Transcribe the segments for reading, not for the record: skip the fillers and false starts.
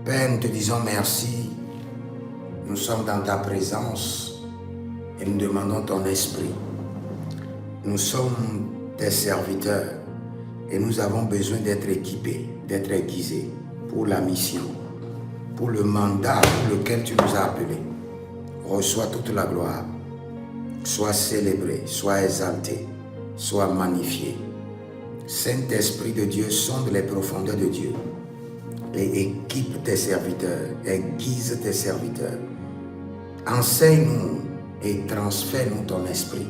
Père, nous te disons merci. Nous sommes dans ta présence et nous demandons ton esprit. Nous sommes tes serviteurs et nous avons besoin d'être équipés, d'être aiguisés pour la mission, pour le mandat pour lequel tu nous as appelés. Reçois toute la gloire. Sois célébré, sois exalté, sois magnifié. Saint-Esprit de Dieu, sonde les profondeurs de Dieu et équipe tes serviteurs, aiguise tes serviteurs. Enseigne-nous et transfère-nous ton esprit.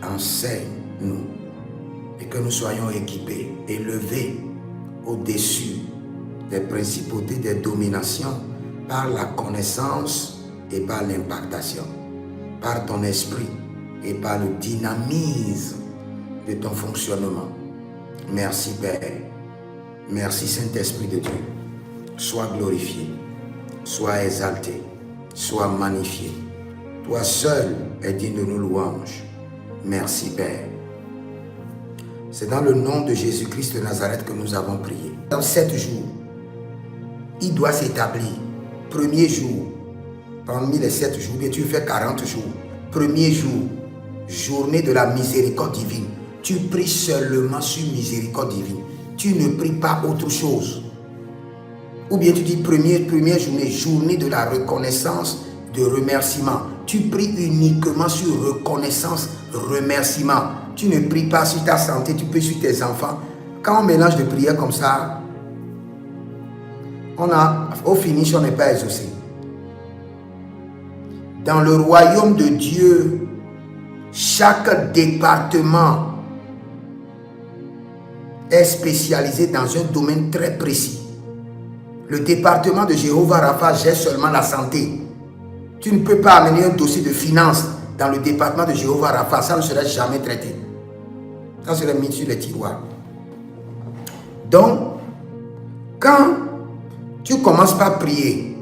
Enseigne-nous et que nous soyons équipés, élevés au-dessus des principautés, des dominations par la connaissance et par l'impactation, par ton esprit et par le dynamisme de ton fonctionnement. Merci Père, merci Saint-Esprit de Dieu. Sois glorifié, sois exalté, sois magnifié. Toi seul es digne de nos louanges. Merci Père. C'est dans le nom de Jésus-Christ de Nazareth que nous avons prié. Dans 7 jours, il doit s'établir. Premier jour, parmi les 7 jours, bien tu fais 40 jours. Premier jour, journée de la miséricorde divine. Tu pries seulement sur miséricorde divine. Tu ne pries pas autre chose. Ou bien tu dis première journée, journée de la reconnaissance, de remerciement. Tu pries uniquement sur reconnaissance, remerciement. Tu ne pries pas sur ta santé, tu pries sur tes enfants. Quand on mélange de prières comme ça, au finish, on n'est pas exaucé. Dans le royaume de Dieu, chaque département est spécialisé dans un domaine très précis. Le département de Jéhovah Rapha gère seulement la santé. Tu ne peux pas amener un dossier de finances dans le département de Jéhovah Rapha. Ça ne sera jamais traité. Ça sera mis sur les tiroirs. Donc, quand tu commences par prier,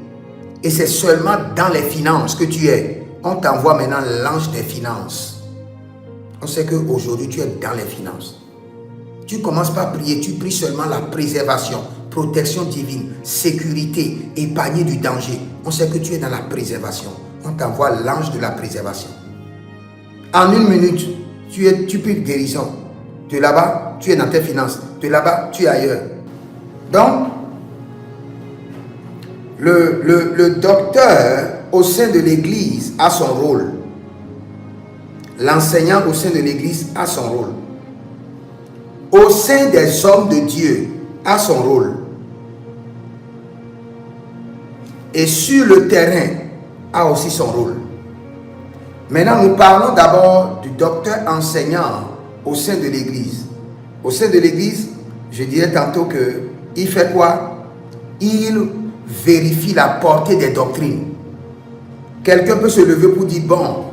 et c'est seulement dans les finances que tu es, on t'envoie maintenant l'ange des finances. On sait qu'aujourd'hui tu es dans les finances. Tu commences par prier, tu pries seulement la préservation, protection divine, sécurité, épargner du danger. On sait que tu es dans la préservation. On t'envoie l'ange de la préservation. En 1 minute, tu pries guérison. De là-bas, tu es dans tes finances. De là-bas, tu es ailleurs. Donc, le docteur au sein de l'église a son rôle. L'enseignant au sein de l'église a son rôle. Au sein des hommes de Dieu a son rôle. Et sur le terrain a aussi son rôle. Maintenant, nous parlons d'abord du docteur enseignant au sein de l'église. Au sein de l'église, je dirais tantôt qu'il fait quoi? Il vérifie la portée des doctrines. Quelqu'un peut se lever pour dire, bon,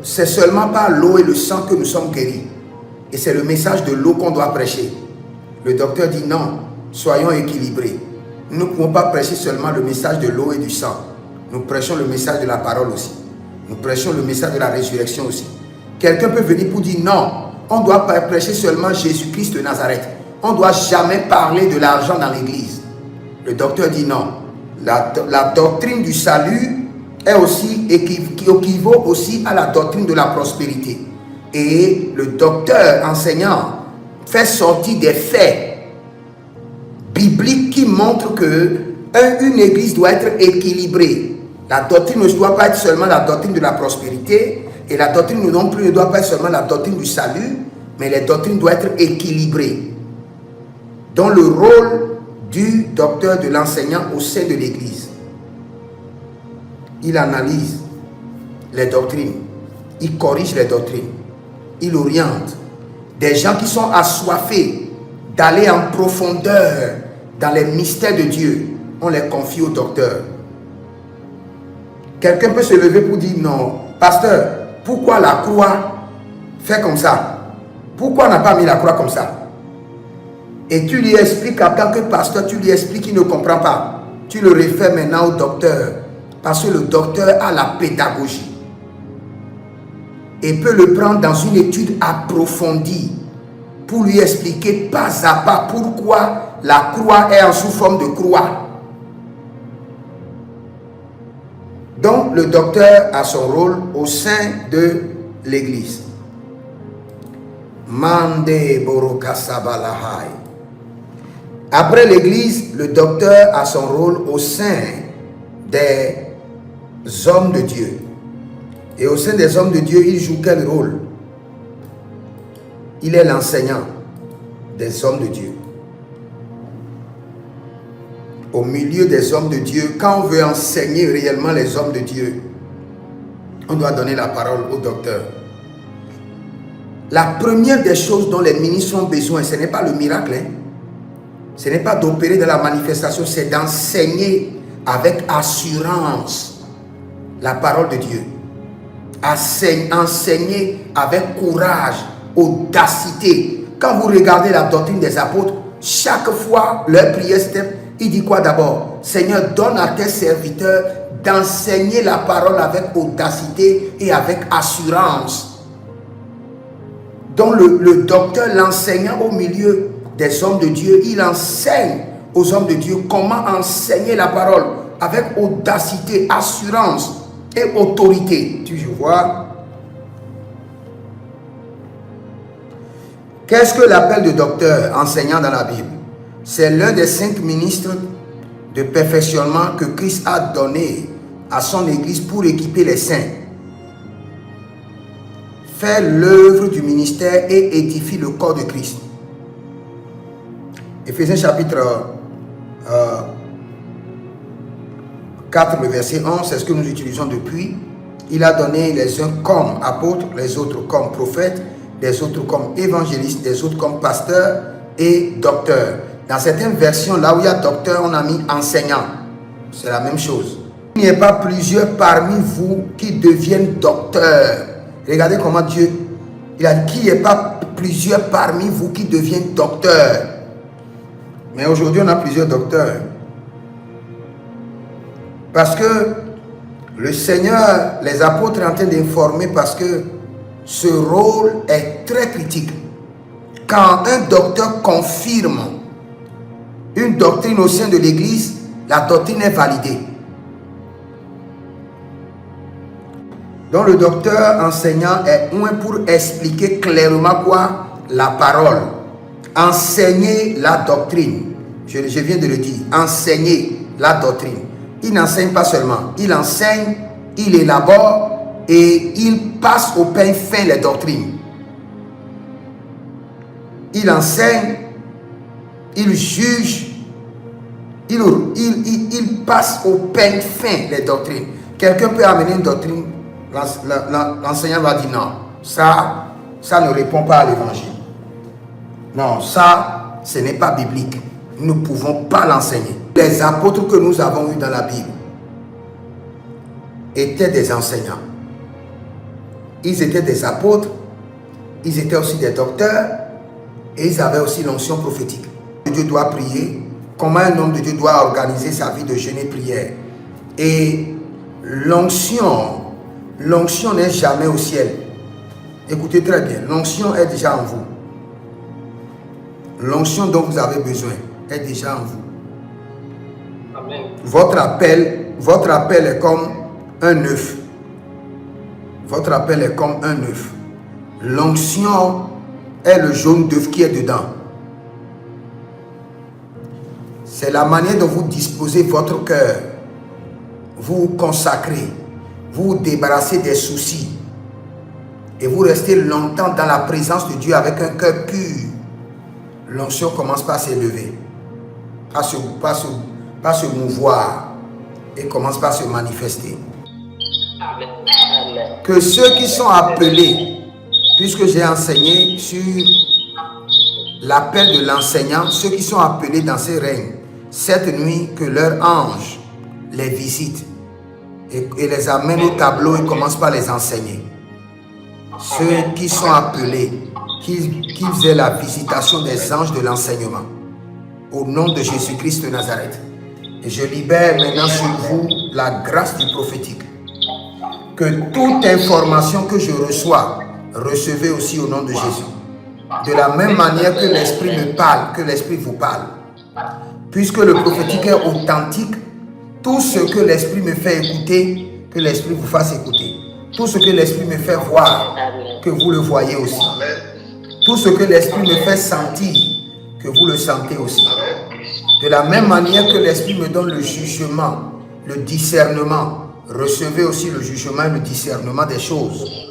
c'est seulement par l'eau et le sang que nous sommes guéris. Et c'est le message de l'eau qu'on doit prêcher. Le docteur dit non, soyons équilibrés. Nous ne pouvons pas prêcher seulement le message de l'eau et du sang. Nous prêchons le message de la parole aussi. Nous prêchons le message de la résurrection aussi. Quelqu'un peut venir pour dire non, on doit pas prêcher seulement Jésus-Christ de Nazareth. On ne doit jamais parler de l'argent dans l'église. Le docteur dit non. La doctrine du salut est aussi, équivaut aussi à la doctrine de la prospérité. Et le docteur enseignant fait sortir des faits bibliques qui montrent qu'une église doit être équilibrée. La doctrine ne doit pas être seulement la doctrine de la prospérité, et la doctrine non plus ne doit pas être seulement la doctrine du salut, mais les doctrines doivent être équilibrées. Dans le rôle du docteur, de l'enseignant au sein de l'église, il analyse les doctrines, il corrige les doctrines, il oriente. Des gens qui sont assoiffés d'aller en profondeur dans les mystères de Dieu, on les confie au docteur. Quelqu'un peut se lever pour dire non, pasteur, pourquoi la croix fait comme ça? Pourquoi on n'a pas mis la croix comme ça? Et tu lui expliques, en tant que pasteur, tu lui expliques qu'il ne comprend pas. Tu le réfères maintenant au docteur, parce que le docteur a la pédagogie et peut le prendre dans une étude approfondie pour lui expliquer pas à pas pourquoi la croix est en sous forme de croix. Donc, le docteur a son rôle au sein de l'église. Mande Borokasabalahai. Après l'église, le docteur a son rôle au sein des hommes de Dieu. Et au sein des hommes de Dieu, il joue quel rôle? Il est l'enseignant des hommes de Dieu. Au milieu des hommes de Dieu, quand on veut enseigner réellement les hommes de Dieu, on doit donner la parole au docteur. La première des choses dont les ministres ont besoin, ce n'est pas le miracle, hein? Ce n'est pas d'opérer de la manifestation, c'est d'enseigner avec assurance la parole de Dieu. Enseigner avec courage, audacité. Quand vous regardez la doctrine des apôtres, chaque fois leur prière, il dit quoi d'abord? Seigneur, donne à tes serviteurs d'enseigner la parole avec audacité et avec assurance. Donc le docteur, l'enseignant au milieu des hommes de Dieu, il enseigne aux hommes de Dieu comment enseigner la parole avec audacité, assurance et autorité. Tu vois? Qu'est-ce que l'appel de docteur enseignant dans la Bible? C'est l'un des 5 ministres de perfectionnement que Christ a donné à son église pour équiper les saints. Fait l'œuvre du ministère et édifie le corps de Christ. Éphésiens chapitre 4, le verset 11, c'est ce que nous utilisons depuis. Il a donné les uns comme apôtres, les autres comme prophètes, les autres comme évangélistes, les autres comme pasteurs et docteurs. Dans certaines versions, là où il y a docteur, on a mis enseignant. C'est la même chose. Il n'y a pas plusieurs parmi vous qui deviennent docteurs. Regardez comment Dieu, il a dit qu'il n'y a pas plusieurs parmi vous qui deviennent docteurs. Mais aujourd'hui, on a plusieurs docteurs. Parce que le Seigneur, les apôtres sont en train d'informer parce que ce rôle est très critique. Quand un docteur confirme une doctrine au sein de l'église, la doctrine est validée. Donc le docteur enseignant est un pour expliquer clairement quoi? La parole. Enseigner la doctrine. Je viens de le dire. Enseigner la doctrine. Il n'enseigne pas seulement. Il enseigne, il élabore et il passe au pain fin les doctrines. Il enseigne, il juge, il passe au pain fin les doctrines. Quelqu'un peut amener une doctrine, l'enseignant va dire non, ça ne répond pas à l'évangile. Non, ça, ce n'est pas biblique. Nous ne pouvons pas l'enseigner. Les apôtres que nous avons eus dans la Bible étaient des enseignants. Ils étaient des apôtres, ils étaient aussi des docteurs et ils avaient aussi l'onction prophétique. Dieu doit prier, comment un homme de Dieu doit organiser sa vie de jeûne et prière. Et l'onction n'est jamais au ciel. Écoutez très bien, l'onction est déjà en vous. L'onction dont vous avez besoin est déjà en vous. Amen. Votre appel est comme un œuf. Votre appel est comme un œuf. L'onction est le jaune d'œuf qui est dedans. C'est la manière dont vous disposez votre cœur. Vous vous consacrez. Vous vous débarrassez des soucis. Et vous restez longtemps dans la présence de Dieu avec un cœur pur. L'onction commence par s'élever. Pas se mouvoir. Et commence par se manifester. Amen. Que ceux qui sont appelés, puisque j'ai enseigné sur l'appel de l'enseignant, ceux qui sont appelés dans ces règnes, cette nuit, que leur ange les visite et les amène au tableau et commence par les enseigner. Ceux qui sont appelés, qu'ils aient la visitation des anges de l'enseignement. Au nom de Jésus-Christ de Nazareth. Et je libère maintenant sur vous la grâce du prophétique. Que toute information que je reçois, recevez aussi au nom de Jésus. De la même manière que l'Esprit me parle, que l'Esprit vous parle. Puisque le prophétique est authentique, tout ce que l'Esprit me fait écouter, que l'Esprit vous fasse écouter. Tout ce que l'Esprit me fait voir, que vous le voyez aussi. Tout ce que l'Esprit me fait sentir, que vous le sentez aussi. De la même manière que l'Esprit me donne le jugement, le discernement, recevez aussi le jugement et le discernement des choses.